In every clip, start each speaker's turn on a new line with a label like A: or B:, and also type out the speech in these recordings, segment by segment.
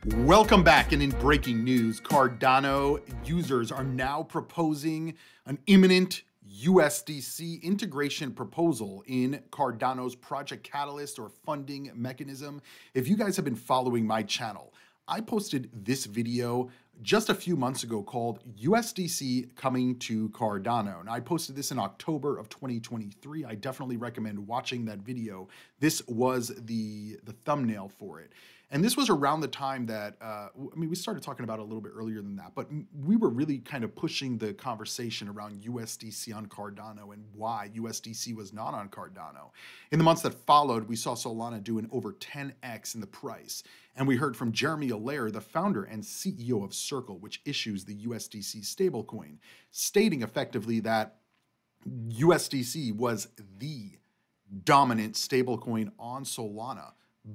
A: Welcome back, and in breaking news, Cardano users are now proposing an imminent USDC integration proposal in Cardano's Project Catalyst or funding mechanism. If you guys have been following my channel, I posted this video just a few months ago called USDC coming to Cardano. And I posted this in October of 2023. I definitely recommend watching that video. This was the thumbnail for it. And this was around the time that, we started talking about it a little bit earlier than that, but we were really kind of pushing the conversation around USDC on Cardano and why USDC was not on Cardano. In the months that followed, we saw Solana do an over 10x in the price. And we heard from Jeremy Allaire, the founder and CEO of Circle, which issues the USDC stablecoin, stating effectively that USDC was the dominant stablecoin on Solana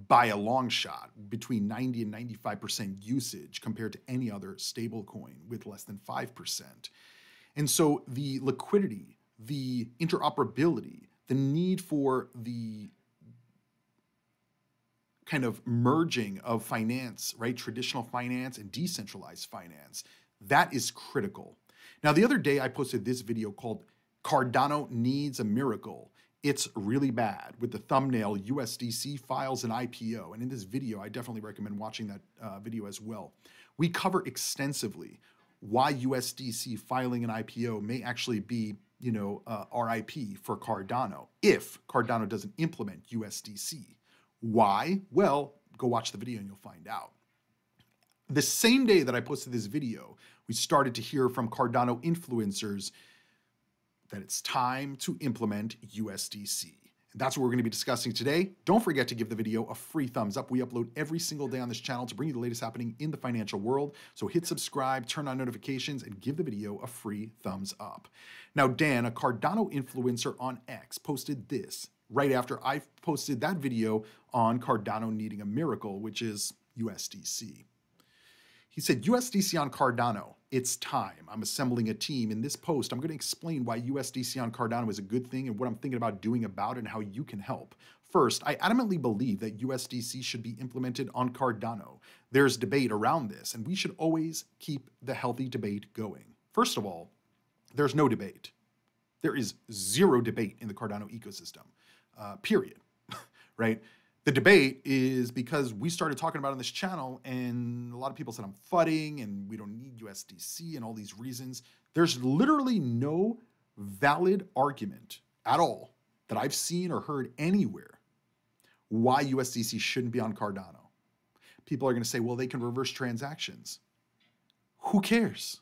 A: by a long shot, between 90 and 95% usage compared to any other stablecoin with less than 5%. And so the liquidity, the interoperability, the need for the kind of merging of finance, right? Traditional finance and decentralized finance, that is critical. Now, the other day I posted this video called Cardano Needs a Miracle. It's really bad, with the thumbnail USDC files an IPO. And in this video, I definitely recommend watching that video as well. We cover extensively why USDC filing an IPO may actually be, RIP for Cardano if Cardano doesn't implement USDC. Why? Well, go watch the video and you'll find out. The same day that I posted this video, we started to hear from Cardano influencers that it's time to implement USDC. And that's what we're going to be discussing today. Don't forget to give the video a free thumbs up. We upload every single day on this channel to bring you the latest happening in the financial world. So hit subscribe, turn on notifications, and give the video a free thumbs up. Now, Dan, a Cardano influencer on X, posted this right after I posted that video on Cardano needing a miracle, which is USDC. He said, USDC on Cardano, it's time. I'm assembling a team. In this post, I'm going to explain why USDC on Cardano is a good thing and what I'm thinking about doing about it and how you can help. First, I adamantly believe that USDC should be implemented on Cardano. There's debate around this, and we should always keep the healthy debate going. First of all, there's no debate. There is zero debate in the Cardano ecosystem, period, right? The debate is because we started talking about it on this channel and a lot of people said I'm fudding and we don't need USDC and all these reasons. There's literally no valid argument at all that I've seen or heard anywhere why USDC shouldn't be on Cardano. People are going to say, well, they can reverse transactions. Who cares?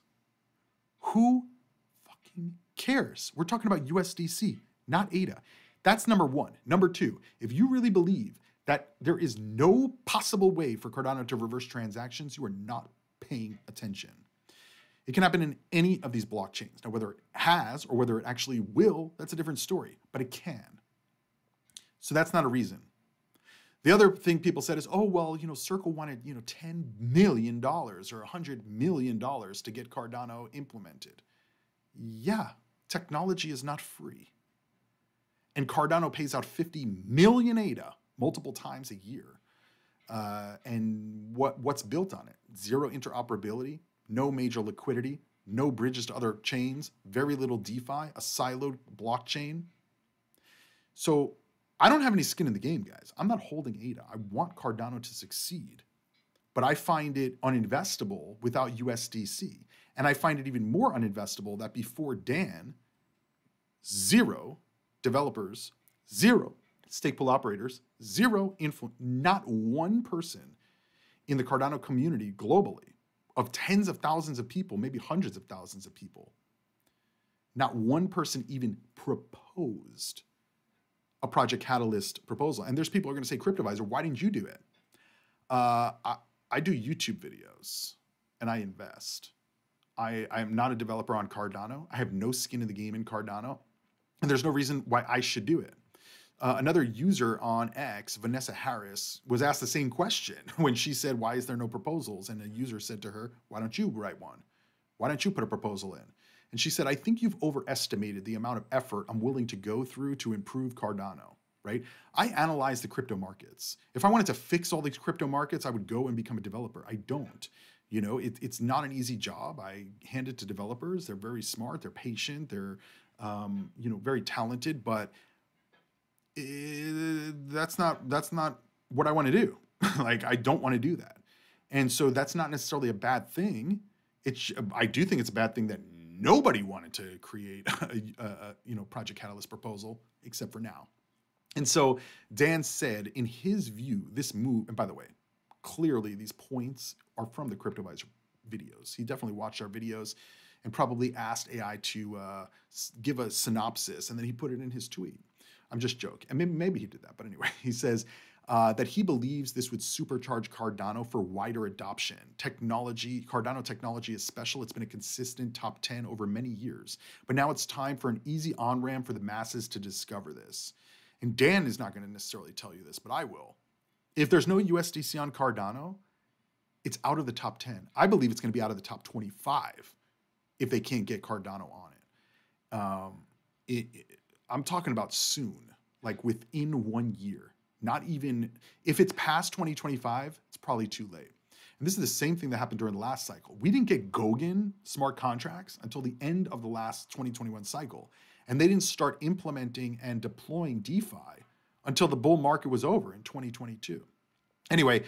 A: Who fucking cares? We're talking about USDC, not ADA. That's number one. Number two, if you really believe that there is no possible way for Cardano to reverse transactions, you are not paying attention. It can happen in any of these blockchains. Now, whether it has or whether it actually will, that's a different story, but it can. So that's not a reason. The other thing people said is, oh, well, Circle wanted, $10 million or $100 million to get Cardano implemented. Yeah, technology is not free. And Cardano pays out 50 million ADA multiple times a year. And what's built on it? Zero interoperability, no major liquidity, no bridges to other chains, very little DeFi, a siloed blockchain. So I don't have any skin in the game, guys. I'm not holding ADA. I want Cardano to succeed, but I find it uninvestable without USDC. And I find it even more uninvestable that before Dan, zero developers, zero stake pool operators, zero influence, not one person in the Cardano community globally of tens of thousands of people, maybe hundreds of thousands of people, not one person even proposed a Project Catalyst proposal. And there's people who are going to say, Cryptoviser, why didn't you do it? I do YouTube videos and I invest. I am not a developer on Cardano. I have no skin in the game in Cardano. And there's no reason why I should do it. Another user on X, Vanessa Harris, was asked the same question when she said, why is there no proposals? And a user said to her, why don't you write one? Why don't you put a proposal in? And she said, I think you've overestimated the amount of effort I'm willing to go through to improve Cardano. right? I analyze the crypto markets. If I wanted to fix all these crypto markets, I would go and become a developer. I don't. You know, it's not an easy job. I hand it to developers. They're very smart. They're patient. They're, you know, very talented. But that's not what I want to do. Like, I don't want to do that. And so that's not necessarily a bad thing. I do think it's a bad thing that nobody wanted to create a you know, Project Catalyst proposal except for now. And so Dan said, in his view, this move, and by the way, clearly these points are from the Cryptoviser videos. He definitely watched our videos and probably asked AI to give a synopsis, and then he put it in his tweet. I'm just joking. And maybe he did that, but anyway, he says that he believes this would supercharge Cardano for wider adoption. Cardano technology is special. It's been a consistent top 10 over many years, but now it's time for an easy on-ramp for the masses to discover this. And Dan is not going to necessarily tell you this, but I will. If there's no USDC on Cardano, it's out of the top 10. I believe it's going to be out of the top 25 if they can't get Cardano on it. I'm talking about soon, like within 1 year. Not even, if it's past 2025, it's probably too late. And this is the same thing that happened during the last cycle. We didn't get Goguen smart contracts until the end of the last 2021 cycle. And they didn't start implementing and deploying DeFi until the bull market was over in 2022. Anyway,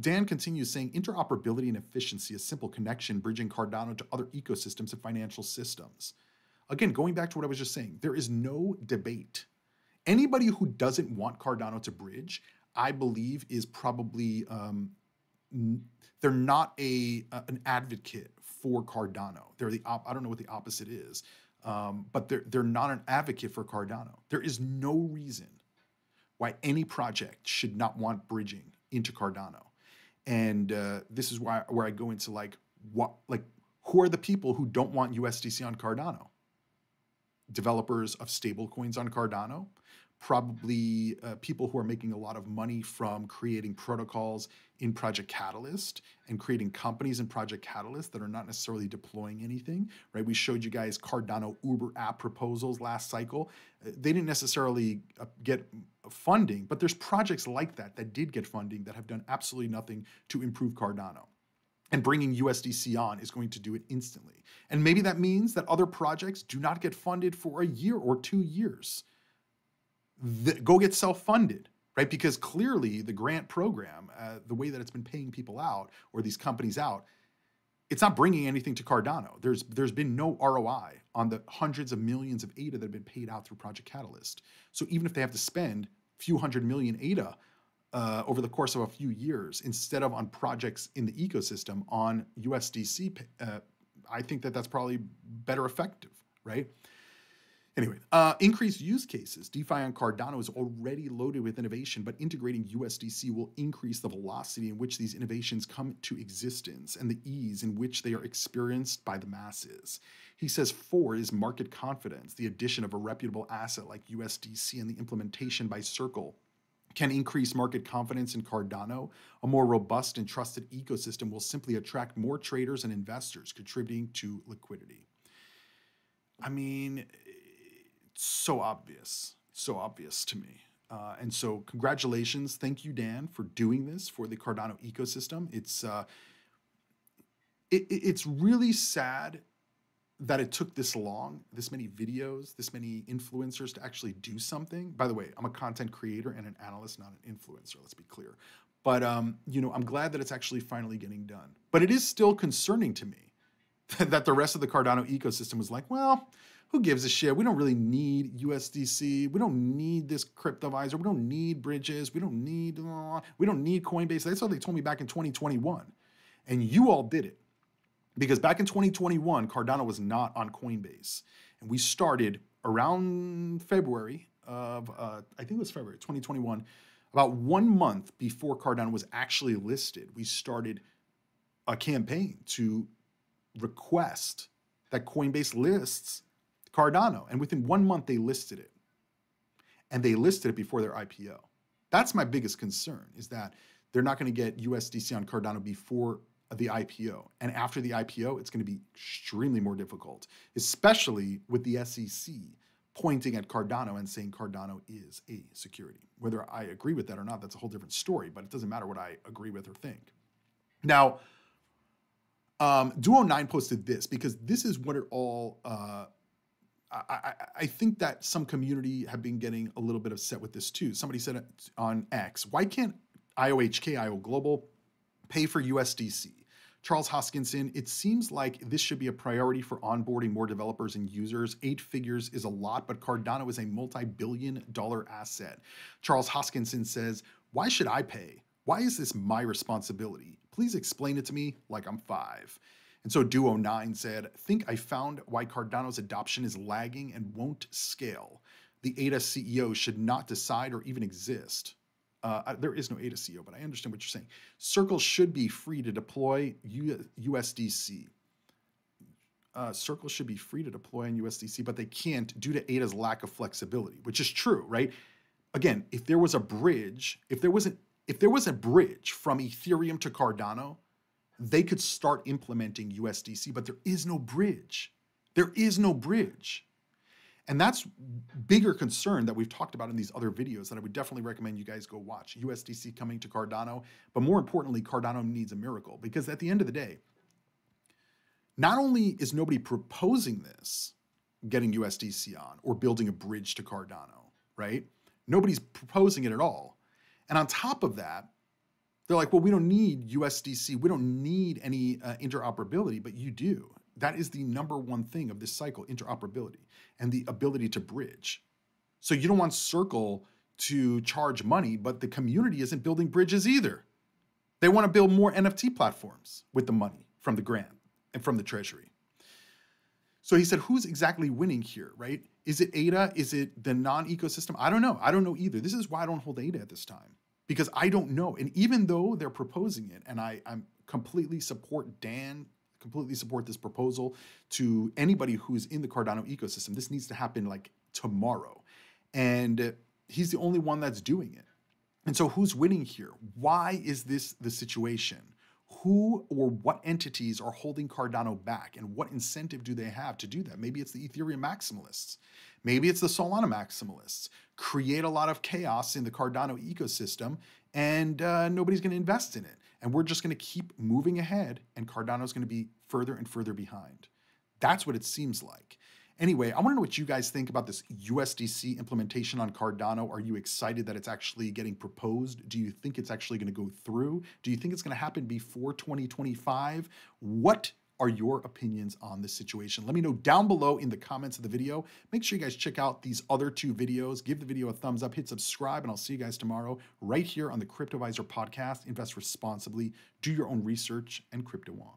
A: Dan continues saying, interoperability and efficiency, a simple connection bridging Cardano to other ecosystems and financial systems. Again, going back to what I was just saying, there is no debate. Anybody who doesn't want Cardano to bridge, I believe, is probably, they're not an advocate for Cardano. They're I don't know what the opposite is, but they're not an advocate for Cardano. There is no reason why any project should not want bridging into Cardano. And this is where I go into who are the people who don't want USDC on Cardano? Developers of stable coins on Cardano, probably people who are making a lot of money from creating protocols in Project Catalyst and creating companies in Project Catalyst that are not necessarily deploying anything, right? We showed you guys Cardano Uber app proposals last cycle. They didn't necessarily get funding, but there's projects like that did get funding that have done absolutely nothing to improve Cardano. And bringing USDC on is going to do it instantly. And maybe that means that other projects do not get funded for a year or 2 years. Go get self-funded, right? Because clearly the grant program, the way that it's been paying people out or these companies out, it's not bringing anything to Cardano. There's been no ROI on the hundreds of millions of ADA that have been paid out through Project Catalyst. So even if they have to spend a few hundred million ADA over the course of a few years, instead of on projects in the ecosystem on USDC, I think that's probably better effective, right? Anyway, increased use cases. DeFi on Cardano is already loaded with innovation, but integrating USDC will increase the velocity in which these innovations come to existence and the ease in which they are experienced by the masses. He says 4 is market confidence. The addition of a reputable asset like USDC and the implementation by Circle can increase market confidence in Cardano. A more robust and trusted ecosystem will simply attract more traders and investors, contributing to liquidity. I mean, it's so obvious to me. And so congratulations. Thank you, Dan, for doing this for the Cardano ecosystem. It's really sad that it took this long, this many videos, this many influencers to actually do something. By the way, I'm a content creator and an analyst, not an influencer, let's be clear. But you know, I'm glad that it's actually finally getting done. But it is still concerning to me that the rest of the Cardano ecosystem was like, well, who gives a shit? We don't really need USDC. We don't need this Cryptoviser. We don't need bridges. We don't need Coinbase. That's what they told me back in 2021. And you all did it. Because back in 2021, Cardano was not on Coinbase. And we started around February of, I think it was February 2021, about 1 month before Cardano was actually listed. We started a campaign to request that Coinbase lists Cardano. And within 1 month, they listed it. And they listed it before their IPO. That's my biggest concern, is that they're not going to get USDC on Cardano before the IPO. And after the IPO, it's going to be extremely more difficult, especially with the SEC pointing at Cardano and saying Cardano is a security. Whether I agree with that or not, that's a whole different story, but it doesn't matter what I agree with or think. Now, Duo9 posted this because this is what it all, I think that some community have been getting a little bit upset with this too. Somebody said on X, why can't IOHK, IO Global, pay for USDC? Charles Hoskinson, it seems like this should be a priority for onboarding more developers and users. 8 figures is a lot, but Cardano is a multi-billion-dollar asset. Charles Hoskinson says, why should I pay? Why is this my responsibility? Please explain it to me like I'm 5. And so Duo9 said, think I found why Cardano's adoption is lagging and won't scale. The ADA CEO should not decide or even exist. There is no ADA CEO, but I understand what you're saying. Circle should be free to deploy USDC. Circle should be free to deploy on USDC, but they can't due to ADA's lack of flexibility, which is true, right? Again, if there was a bridge, if there was a bridge from Ethereum to Cardano, they could start implementing USDC, but there is no bridge. There is no bridge. And that's bigger concern that we've talked about in these other videos that I would definitely recommend you guys go watch. USDC coming to Cardano, but more importantly, Cardano needs a miracle, because at the end of the day, not only is nobody proposing this, getting USDC on or building a bridge to Cardano, right? Nobody's proposing it at all. And on top of that, they're like, well, we don't need USDC. We don't need any interoperability, but you do. That is the number one thing of this cycle, interoperability and the ability to bridge. So you don't want Circle to charge money, but the community isn't building bridges either. They want to build more NFT platforms with the money from the grant and from the treasury. So he said, who's exactly winning here, right? Is it ADA? Is it the non-ecosystem? I don't know. I don't know either. This is why I don't hold ADA at this time, because I don't know. And even though they're proposing it, and I'm completely support Dan, completely support this proposal to anybody who's in the Cardano ecosystem. This needs to happen like tomorrow. And he's the only one that's doing it. And so who's winning here? Why is this the situation? Who or what entities are holding Cardano back, and what incentive do they have to do that? Maybe it's the Ethereum maximalists. Maybe it's the Solana maximalists. Create a lot of chaos in the Cardano ecosystem, and nobody's going to invest in it. And we're just going to keep moving ahead, and Cardano's going to be further and further behind. That's what it seems like. Anyway, I want to know what you guys think about this USDC implementation on Cardano. Are you excited that it's actually getting proposed? Do you think it's actually going to go through? Do you think it's going to happen before 2025? What are your opinions on this situation? Let me know down below in the comments of the video. Make sure you guys check out these other 2 videos. Give the video a thumbs up, hit subscribe, and I'll see you guys tomorrow right here on the Cryptoviser podcast. Invest responsibly, do your own research, and crypto on.